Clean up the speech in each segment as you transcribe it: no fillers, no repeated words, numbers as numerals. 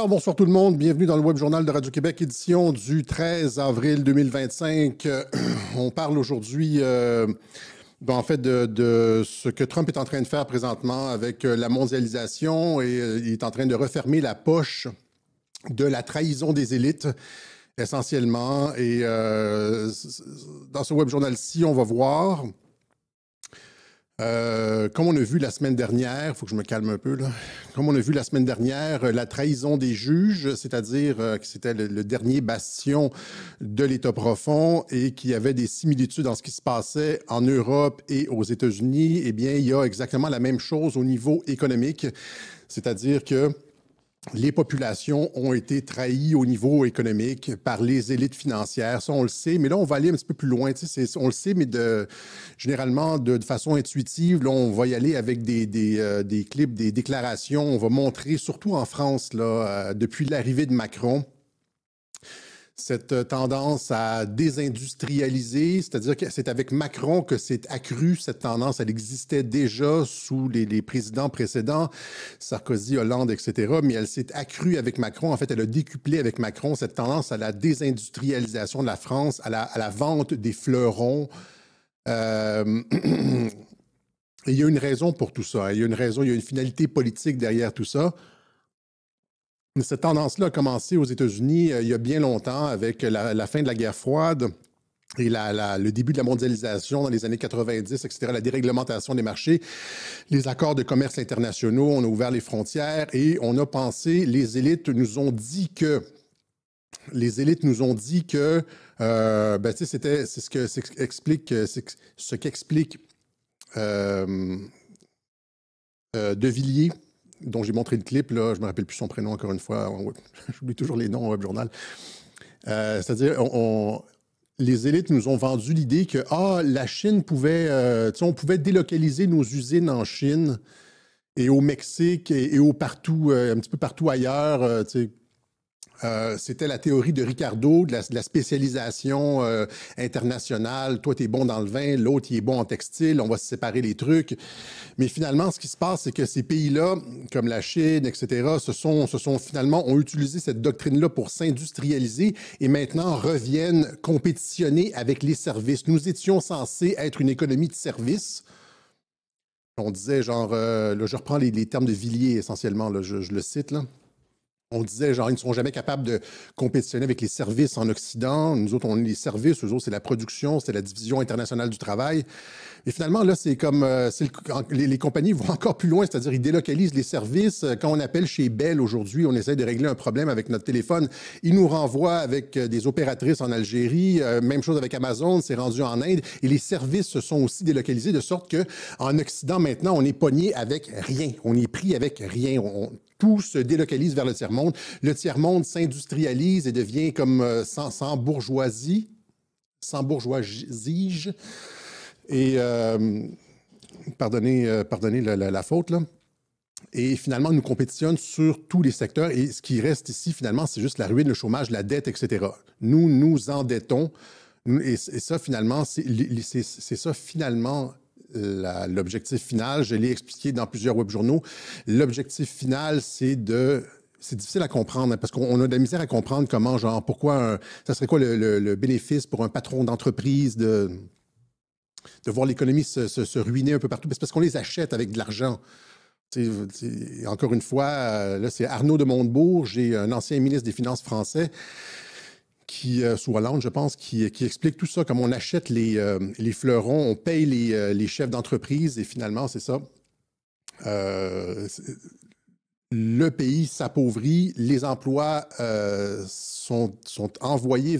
Alors, bonsoir tout le monde. Bienvenue dans le Web Journal de Radio-Québec, édition du 13 avril 2025. On parle aujourd'hui, en fait, de ce que Trump est en train de faire présentement avec la mondialisation et il est en train de refermer la poche de la trahison des élites, essentiellement. Et dans ce Web Journal-ci, on va voir... comme on a vu la semaine dernière, il faut que je me calme un peu, là. Comme on a vu la semaine dernière, la trahison des juges, c'est-à-dire que c'était le dernier bastion de l'État profond et qu'il y avait des similitudes dans ce qui se passait en Europe et aux États-Unis, eh bien, il y a exactement la même chose au niveau économique, c'est-à-dire que les populations ont été trahies au niveau économique par les élites financières. Ça, on le sait, mais là, on va aller un petit peu plus loin. Tu sais, on le sait, mais généralement, de façon intuitive, là, on va y aller avec des clips, des déclarations. On va montrer, surtout en France, là, depuis l'arrivée de Macron, cette tendance à désindustrialiser, c'est-à-dire que c'est avec Macron que c'est accru, cette tendance. Elle existait déjà sous les présidents précédents, Sarkozy, Hollande, etc., mais elle s'est accrue avec Macron. En fait, elle a décuplé avec Macron cette tendance à la désindustrialisation de la France, à la vente des fleurons. Il y a une raison pour tout ça. Il y a une raison, il y a une finalité politique derrière tout ça. Cette tendance-là a commencé aux États-Unis il y a bien longtemps avec la fin de la guerre froide et le début de la mondialisation dans les années 90, etc., la déréglementation des marchés, les accords de commerce internationaux, on a ouvert les frontières et on a pensé, les élites nous ont dit que, tu sais, c'est ce qu'explique De Villiers, dont j'ai montré le clip, là, je ne me rappelle plus son prénom encore une fois, j'oublie toujours les noms au Web Journal. C'est-à-dire, les élites nous ont vendu l'idée que la Chine pouvait, on pouvait délocaliser nos usines en Chine et au Mexique et un petit peu partout ailleurs. C'était la théorie de Ricardo, de la spécialisation internationale. Toi, tu es bon dans le vin, l'autre, il est bon en textile, on va se séparer les trucs. Mais finalement, ce qui se passe, c'est que ces pays-là, comme la Chine, etc., ont utilisé cette doctrine-là pour s'industrialiser et maintenant reviennent compétitionner avec les services. Nous étions censés être une économie de services. On disait, genre, là, je reprends les termes de Villiers essentiellement, là, je le cite, là. On disait, genre, ils ne seront jamais capables de compétitionner avec les services en Occident. Nous autres, on est les services. Eux autres, c'est la production, c'est la division internationale du travail. Et finalement, là, c'est comme les compagnies vont encore plus loin, c'est-à-dire ils délocalisent les services. Quand on appelle chez Bell aujourd'hui, on essaie de régler un problème avec notre téléphone. Ils nous renvoient avec des opératrices en Algérie. Même chose avec Amazon, c'est rendu en Inde. Et les services se sont aussi délocalisés de sorte qu'en Occident, maintenant, on est pogné avec rien. On est pris avec rien. Tout se délocalise vers le tiers-monde. Le tiers-monde s'industrialise et devient comme sans bourgeoisie. Et pardonnez la faute, là. Et finalement, nous compétitionnent sur tous les secteurs. Et ce qui reste ici, finalement, c'est juste la ruine, le chômage, la dette, etc. Nous nous endettons. Et ça, finalement, c'est ça, finalement, l'objectif final. Je l'ai expliqué dans plusieurs webjournaux. L'objectif final, c'est difficile à comprendre, hein, parce qu'on a de la misère à comprendre comment, genre, pourquoi, ça serait quoi le bénéfice pour un patron d'entreprise de voir l'économie se ruiner un peu partout. C'est parce qu'on les achète avec de l'argent. Encore une fois, là, c'est Arnaud de Montebourg, j'ai un ancien ministre des Finances français, sous Hollande, je pense, qui explique tout ça, comme on achète les fleurons, on paye les chefs d'entreprise, et finalement, c'est ça. Le pays s'appauvrit, les emplois sont envoyés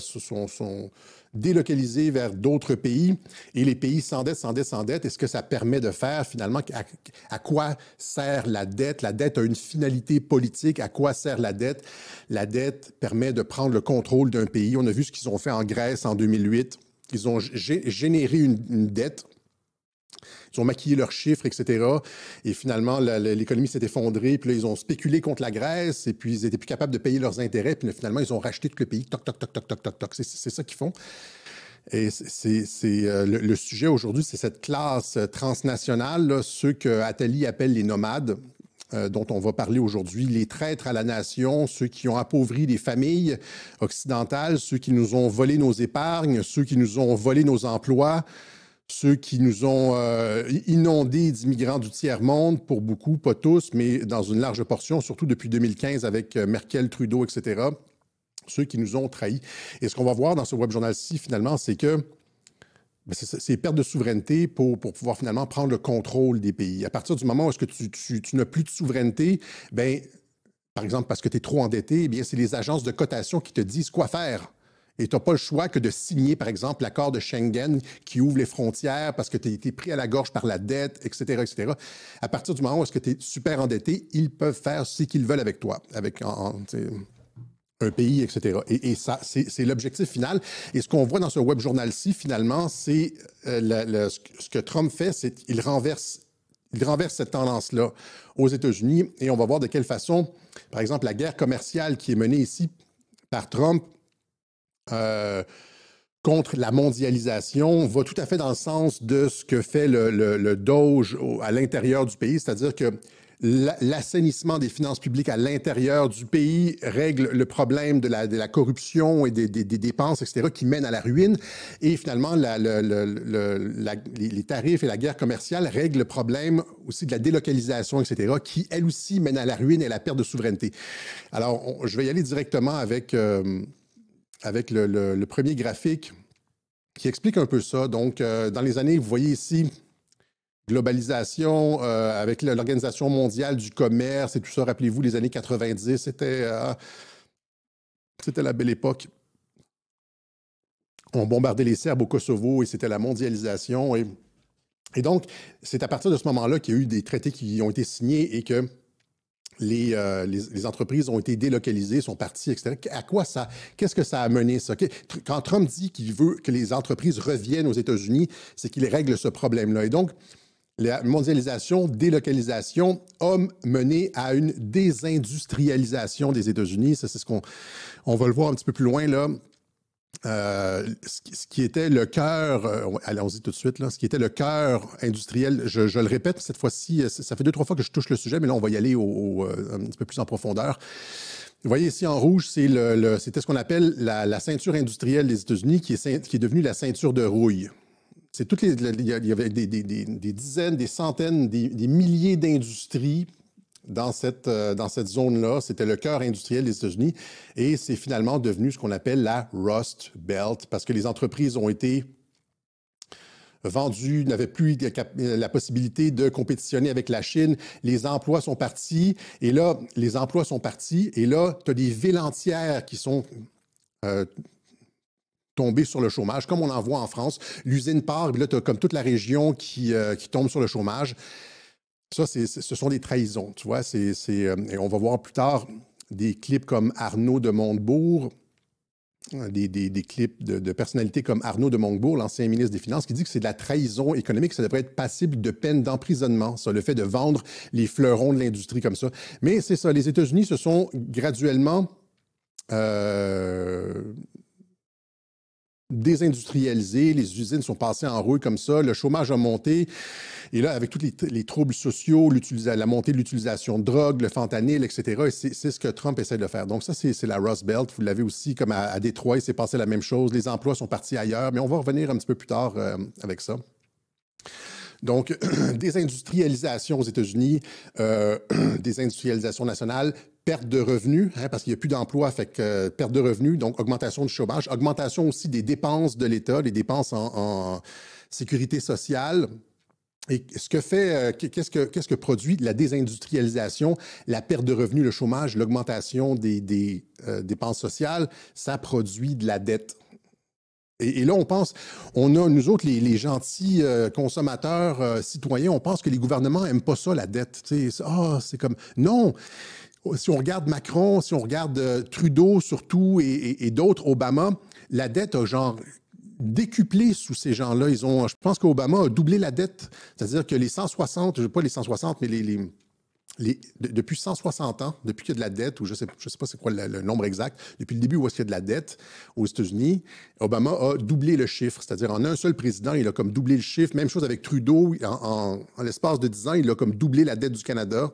sont délocalisés vers d'autres pays et les pays s'endettent. Et ce que ça permet de faire finalement, à quoi sert la dette? La dette a une finalité politique. À quoi sert la dette? La dette permet de prendre le contrôle d'un pays. On a vu ce qu'ils ont fait en Grèce en 2008. Ils ont généré une dette. Ils ont maquillé leurs chiffres, etc. Et finalement, l'économie s'est effondrée. Puis là, ils ont spéculé contre la Grèce. Et puis, ils n'étaient plus capables de payer leurs intérêts. Puis là, finalement, ils ont racheté tout le pays. Toc, toc, toc, toc, toc, toc, toc. C'est ça qu'ils font. Et le sujet aujourd'hui, c'est cette classe transnationale, là, ceux que Attali appelle les nomades. dont on va parler aujourd'hui, les traîtres à la nation, ceux qui ont appauvri les familles occidentales, ceux qui nous ont volé nos épargnes, ceux qui nous ont volé nos emplois, ceux qui nous ont inondés d'immigrants du tiers-monde, pour beaucoup, pas tous, mais dans une large portion, surtout depuis 2015 avec Merkel, Trudeau, etc., ceux qui nous ont trahis. Et ce qu'on va voir dans ce web journal-ci, finalement, c'est que c'est perte de souveraineté pour pouvoir finalement prendre le contrôle des pays. À partir du moment où est-ce que tu n'as plus de souveraineté, bien, par exemple, parce que tu es trop endetté, eh bien, c'est les agences de cotation qui te disent quoi faire. Et tu n'as pas le choix que de signer, par exemple, l'accord de Schengen qui ouvre les frontières parce que tu as été pris à la gorge par la dette, etc., etc. À partir du moment où est-ce que tu es super endetté, ils peuvent faire ce qu'ils veulent avec toi, avec un pays, etc. Et ça, c'est l'objectif final. Et ce qu'on voit dans ce web journal-ci, finalement, c'est ce que Trump fait, c'est qu'il renverse cette tendance-là aux États-Unis. Et on va voir de quelle façon, par exemple, la guerre commerciale qui est menée ici par Trump contre la mondialisation va tout à fait dans le sens de ce que fait le Doge à l'intérieur du pays, c'est-à-dire que l'assainissement des finances publiques à l'intérieur du pays règle le problème de la corruption et des dépenses, etc., qui mènent à la ruine. Et finalement, les tarifs et la guerre commerciale règlent le problème aussi de la délocalisation, etc., qui, elle aussi, mène à la ruine et à la perte de souveraineté. Alors, je vais y aller directement avec le premier graphique qui explique un peu ça. Donc, dans les années, vous voyez ici, globalisation avec l'Organisation mondiale du commerce et tout ça. Rappelez-vous, les années 90, c'était la belle époque. On bombardait les Serbes au Kosovo et c'était la mondialisation. Et donc, c'est à partir de ce moment-là qu'il y a eu des traités qui ont été signés et que les entreprises ont été délocalisées, sont parties, etc. À quoi ça? Qu'est-ce que ça a mené, ça? Quand Trump dit qu'il veut que les entreprises reviennent aux États-Unis, c'est qu'il règle ce problème-là. Et donc, la mondialisation, délocalisation a mené à une désindustrialisation des États-Unis. Ça, c'est ce qu'on va le voir un petit peu plus loin, là. Ce qui était le cœur, allons-y tout de suite, là, ce qui était le cœur industriel, je le répète, cette fois-ci, ça fait 2-3 fois que je touche le sujet, mais là, on va y aller un petit peu plus en profondeur. Vous voyez ici en rouge, c'était ce qu'on appelle la ceinture industrielle des États-Unis qui est devenue la ceinture de rouille. C'est il y avait des dizaines, des centaines, des milliers d'industries dans cette zone-là. C'était le cœur industriel des États-Unis et c'est finalement devenu ce qu'on appelle la Rust Belt parce que les entreprises ont été vendues, n'avaient plus la possibilité de compétitionner avec la Chine. Les emplois sont partis et là, tu as des villes entières qui sont tomber sur le chômage, comme on en voit en France. L'usine part, puis là, tu as comme toute la région qui tombe sur le chômage. Ça, ce sont des trahisons, tu vois. Et on va voir plus tard des clips comme Arnaud de Montebourg, des clips de personnalités comme Arnaud de Montebourg, l'ancien ministre des Finances, qui dit que c'est de la trahison économique, ça devrait être passible de peine d'emprisonnement, ça, le fait de vendre les fleurons de l'industrie comme ça. Mais c'est ça, les États-Unis se sont graduellement désindustrialisé, les usines sont passées en rouille comme ça, le chômage a monté. Et là, avec tous les troubles sociaux, la montée de l'utilisation de drogue, le fentanyl, etc., et c'est ce que Trump essaie de faire. Donc ça, c'est la Rust Belt. Vous l'avez aussi comme à Détroit, il s'est passé la même chose. Les emplois sont partis ailleurs, mais on va revenir un petit peu plus tard avec ça. Donc, désindustrialisation aux États-Unis, désindustrialisation nationale, perte de revenus, parce qu'il n'y a plus d'emplois, fait que perte de revenus, donc augmentation du chômage, augmentation aussi des dépenses de l'État, les dépenses en sécurité sociale. Et qu'est-ce que produit la désindustrialisation, la perte de revenus, le chômage, l'augmentation des dépenses sociales? Ça produit de la dette. Et là, nous autres, les gentils consommateurs, citoyens, on pense que les gouvernements n'aiment pas ça, la dette. C'est comme... Non! Si on regarde Macron, si on regarde Trudeau surtout et d'autres, Obama, la dette a genre décuplé sous ces gens-là. Je pense qu'Obama a doublé la dette. C'est-à-dire que les 160, pas les 160, mais depuis 160 ans, depuis qu'il y a de la dette, ou je sais pas c'est quoi le nombre exact, depuis le début où est-ce qu'il y a de la dette aux États-Unis, Obama a doublé le chiffre. C'est-à-dire en un seul président, il a comme doublé le chiffre. Même chose avec Trudeau, en l'espace de 10 ans, il a comme doublé la dette du Canada.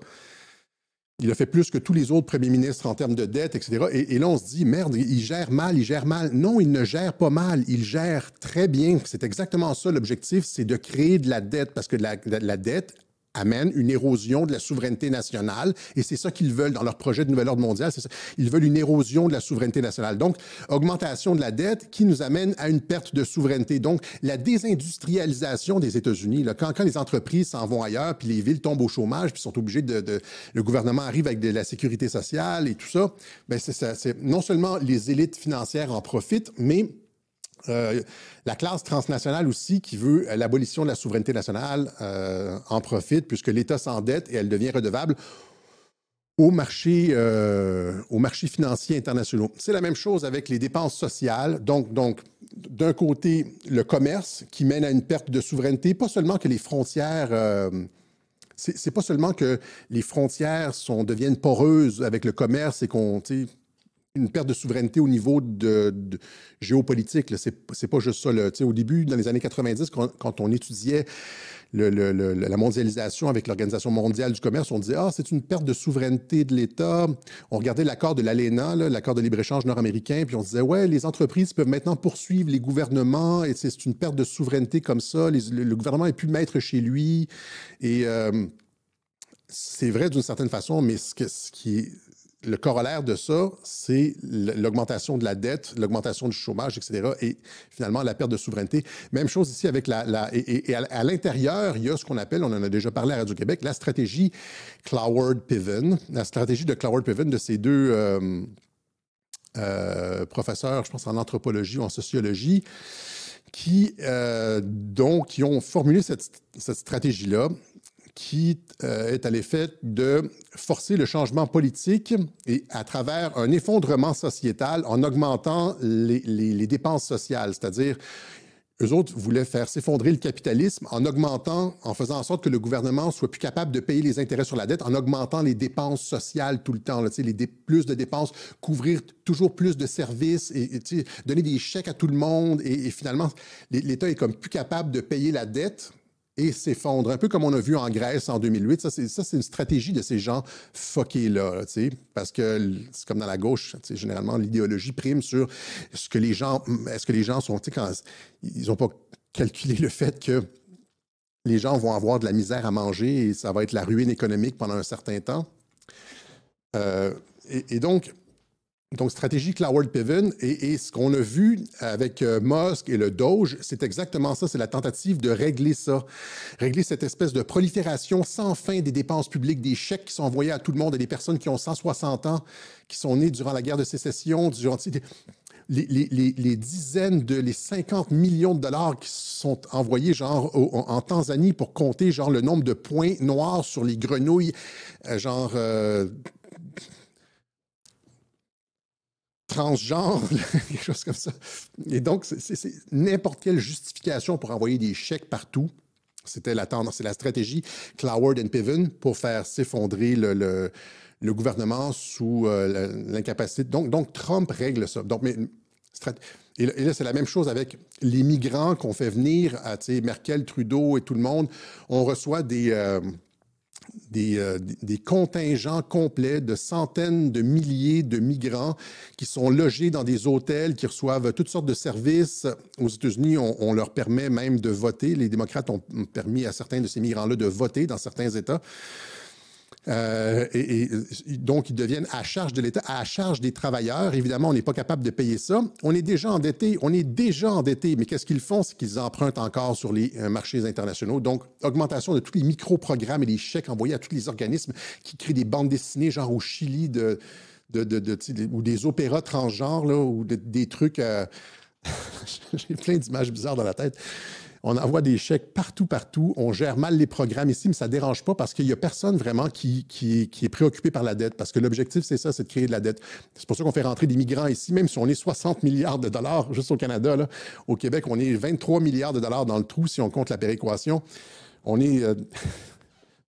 Il a fait plus que tous les autres premiers ministres en termes de dette, etc. Et là, on se dit, merde, il gère mal, il gère mal. Non, il ne gère pas mal, il gère très bien. C'est exactement ça l'objectif, c'est de créer de la dette, parce que la dette amène une érosion de la souveraineté nationale, et c'est ça qu'ils veulent dans leur projet de nouvel ordre mondial, c'est ça. Ils veulent une érosion de la souveraineté nationale. Donc, augmentation de la dette qui nous amène à une perte de souveraineté. Donc, la désindustrialisation des États-Unis, là, quand les entreprises s'en vont ailleurs, puis les villes tombent au chômage, puis sont obligées le gouvernement arrive avec de la sécurité sociale et tout ça, bien, c'est non seulement les élites financières en profitent, mais la classe transnationale aussi qui veut l'abolition de la souveraineté nationale en profite puisque l'État s'endette et elle devient redevable aux marchés financiers internationaux. C'est la même chose avec les dépenses sociales. Donc d'un côté, le commerce qui mène à une perte de souveraineté, pas seulement que les frontières... c'est pas seulement que les frontières deviennent poreuses avec le commerce et qu'on... une perte de souveraineté au niveau de géopolitique. C'est pas juste ça. Là. Au début, dans les années 90, quand on étudiait la mondialisation avec l'Organisation mondiale du commerce, on disait « Ah, c'est une perte de souveraineté de l'État ». On regardait l'accord de l'ALENA, l'accord de libre-échange nord-américain, puis on se disait « Ouais, les entreprises peuvent maintenant poursuivre les gouvernements et c'est une perte de souveraineté comme ça. Le gouvernement n'est plus maître chez lui. » Et c'est vrai d'une certaine façon, mais ce qui est... Le corollaire de ça, c'est l'augmentation de la dette, l'augmentation du chômage, etc. et finalement la perte de souveraineté. Même chose ici avec et à l'intérieur, il y a ce qu'on appelle, on en a déjà parlé à Radio-Québec, la stratégie Cloward-Piven. La stratégie de Cloward-Piven de ces deux professeurs, je pense en anthropologie ou en sociologie, qui ont formulé cette stratégie-là, qui est à l'effet de forcer le changement politique et à travers un effondrement sociétal en augmentant les dépenses sociales. C'est-à-dire, eux autres voulaient faire s'effondrer le capitalisme en faisant en sorte que le gouvernement soit plus capable de payer les intérêts sur la dette, en augmentant les dépenses sociales tout le temps, là, plus de dépenses, couvrir toujours plus de services, et donner des chèques à tout le monde. Et finalement, l'État est comme plus capable de payer la dette et s'effondre, un peu comme on a vu en Grèce en 2008. Ça, c'est une stratégie de ces gens fuckés-là, parce que c'est comme dans la gauche, généralement, l'idéologie prime sur est-ce que les gens sont, quand ils n'ont pas calculé le fait que les gens vont avoir de la misère à manger et ça va être la ruine économique pendant un certain temps. Donc, stratégie Cloward-Piven, et ce qu'on a vu avec Musk et le Doge, c'est exactement ça, c'est la tentative de régler ça, régler cette espèce de prolifération sans fin des dépenses publiques, des chèques qui sont envoyés à tout le monde, et des personnes qui ont 160 ans, qui sont nées durant la guerre de sécession, les dizaines les 50 millions de dollars qui sont envoyés genre en Tanzanie pour compter genre le nombre de points noirs sur les grenouilles, transgenre, quelque chose comme ça. Et donc, c'est n'importe quelle justification pour envoyer des chèques partout. C'était la tendance, c'est la stratégie Cloward and Piven pour faire s'effondrer le gouvernement sous l'incapacité. Donc, Trump règle ça. Donc, et là, c'est la même chose avec les migrants qu'on fait venir, Merkel, Trudeau et tout le monde. On reçoit des contingents complets de centaines de milliers de migrants qui sont logés dans des hôtels, qui reçoivent toutes sortes de services. Aux États-Unis, on leur permet même de voter. Les démocrates ont permis à certains de ces migrants-là de voter dans certains États. Donc, ils deviennent à charge de l'État, à charge des travailleurs. Évidemment, on n'est pas capable de payer ça. On est déjà endetté, mais qu'est-ce qu'ils font? C'est qu'ils empruntent encore sur les marchés internationaux. Donc, augmentation de tous les micro-programmes et les chèques envoyés à tous les organismes qui créent des bandes dessinées, genre au Chili, ou des opéras transgenres, là, ou des trucs... J'ai plein d'images bizarres dans la tête. On envoie des chèques partout. On gère mal les programmes ici, mais ça ne dérange pas parce qu'il n'y a personne vraiment qui est préoccupé par la dette. Parce que l'objectif, c'est ça, c'est de créer de la dette. C'est pour ça qu'on fait rentrer des migrants ici, même si on est 60 milliards de dollars juste au Canada. Là. Au Québec, on est 23 milliards de dollars dans le trou si on compte la péréquation. On est...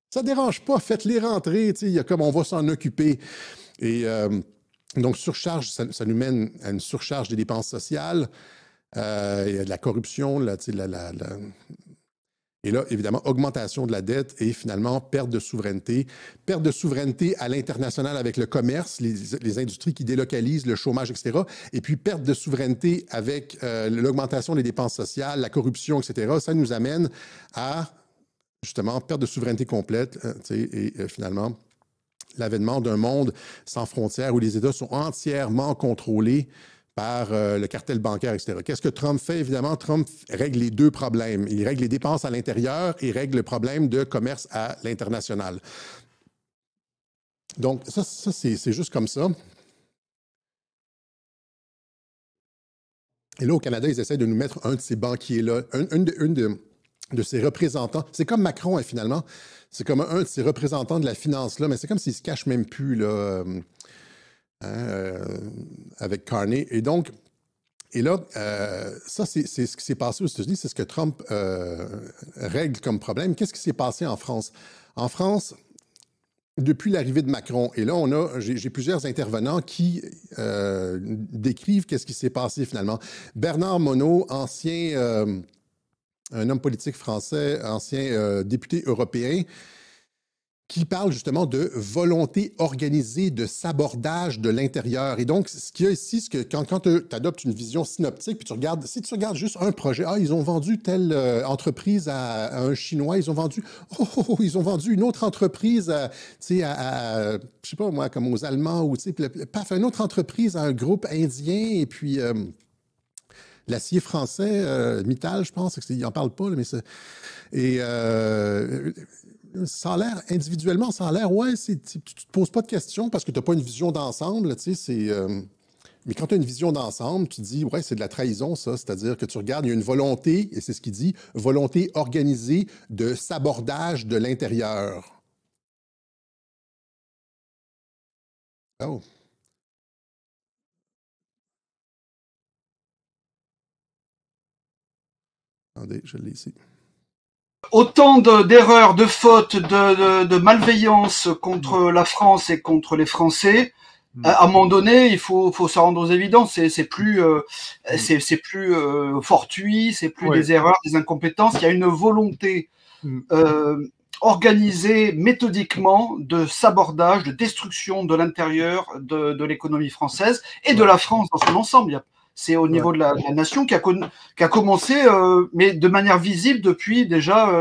ça ne dérange pas, faites-les rentrer. Il y a comme on va s'en occuper. Et donc, surcharge, ça nous mène à une surcharge des dépenses sociales. Il y a de la corruption, là, Et là, évidemment, augmentation de la dette et finalement perte de souveraineté. Perte de souveraineté à l'international avec le commerce, les industries qui délocalisent, le chômage, etc. Et puis perte de souveraineté avec l'augmentation des dépenses sociales, la corruption, etc. Ça nous amène à, justement, perte de souveraineté complète et finalement, l'avènement d'un monde sans frontières où les États sont entièrement contrôlés par le cartel bancaire, etc. Qu'est-ce que Trump fait? Évidemment, Trump règle les deux problèmes. Il règle les dépenses à l'intérieur et règle le problème de commerce à l'international. Donc, ça c'est juste comme ça. Et là, au Canada, ils essaient de nous mettre un de ces banquiers-là, une de ses représentants. C'est comme Macron, finalement. C'est comme un de ses représentants de la finance-là, mais c'est comme s'il se cache même plus, là, avec Carney. Et donc, ça, c'est ce qui s'est passé aux États-Unis, c'est ce que Trump règle comme problème. Qu'est-ce qui s'est passé en France? En France, depuis l'arrivée de Macron, et là, j'ai plusieurs intervenants qui décrivent qu'est-ce qui s'est passé finalement. Bernard Monod, un homme politique français, ancien député européen, qui parle justement de volonté organisée de sabordage de l'intérieur. Et donc, ce qu'il y a ici, c'est que quand tu adoptes une vision synoptique, puis si tu regardes juste un projet, ils ont vendu telle entreprise à un Chinois, ils ont vendu ils ont vendu une autre entreprise à je sais pas moi, comme aux Allemands, ou paf, une autre entreprise à un groupe indien, et puis l'acier français, Mittal, je pense, il n'en parle pas, là, mais c'est... Et ça a l'air, individuellement, ça a l'air, tu ne te poses pas de questions parce que tu n'as pas une vision d'ensemble, mais quand tu as une vision d'ensemble, tu te dis, c'est de la trahison, ça. C'est-à-dire que tu regardes, il y a une volonté, et c'est ce qu'il dit, volonté organisée de sabordage de l'intérieur. Oh. Attendez, je l'ai ici. Autant d'erreurs, de fautes, de malveillance contre la France et contre les Français. À un moment donné, il faut se rendre aux évidences. C'est plus fortuit, c'est plus des erreurs, des incompétences. Il y a une volonté organisée méthodiquement de sabordage, de destruction de l'intérieur de l'économie française et de la France dans son ensemble. C'est au niveau de la nation qui a commencé, mais de manière visible depuis déjà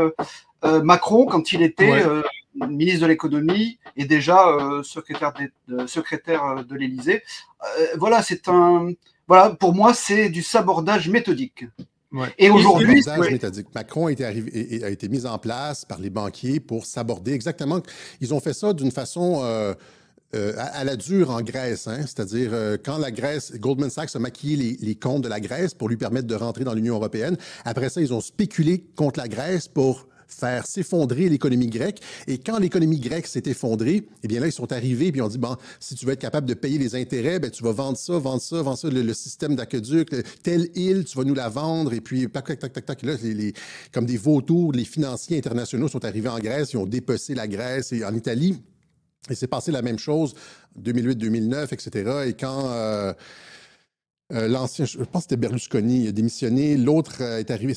Macron, quand il était ministre de l'économie et déjà secrétaire de l'Élysée. Pour moi, c'est du sabordage méthodique. Ouais. Et aujourd'hui, méthodique. Macron a été mis en place par les banquiers pour saborder exactement. Ils ont fait ça d'une façon à la dure en Grèce, c'est-à-dire quand la Grèce, Goldman Sachs a maquillé les comptes de la Grèce pour lui permettre de rentrer dans l'Union européenne. Après ça, ils ont spéculé contre la Grèce pour faire s'effondrer l'économie grecque. Et quand l'économie grecque s'est effondrée, eh bien là, ils sont arrivés et ils ont dit, si tu veux être capable de payer les intérêts, tu vas vendre ça, le système d'aqueduc, telle île, tu vas nous la vendre. Et puis, tac. Là, comme des vautours, les financiers internationaux sont arrivés en Grèce, ils ont dépecé la Grèce et en Italie. Et c'est passé la même chose, 2008-2009, etc. Et quand l'ancien, je pense que c'était Berlusconi, a démissionné, l'autre est arrivé,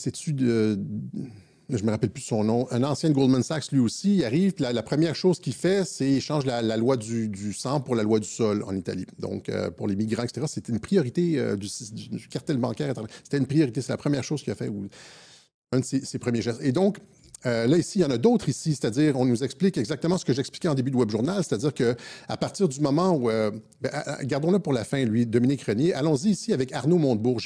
je ne me rappelle plus son nom, un ancien de Goldman Sachs, lui aussi, il arrive, la première chose qu'il fait, c'est qu'il change la loi du sang pour la loi du sol en Italie. Donc, pour les migrants, etc., c'était une priorité du cartel bancaire. C'était une priorité, c'est la première chose qu'il a fait, un de ses premiers gestes. Et donc, là, ici, il y en a d'autres ici, c'est-à-dire, on nous explique exactement ce que j'expliquais en début de WebJournal, c'est-à-dire qu'à partir du moment où, gardons-le pour la fin, lui, Dominique Renier, allons-y ici avec Arnaud Montebourg.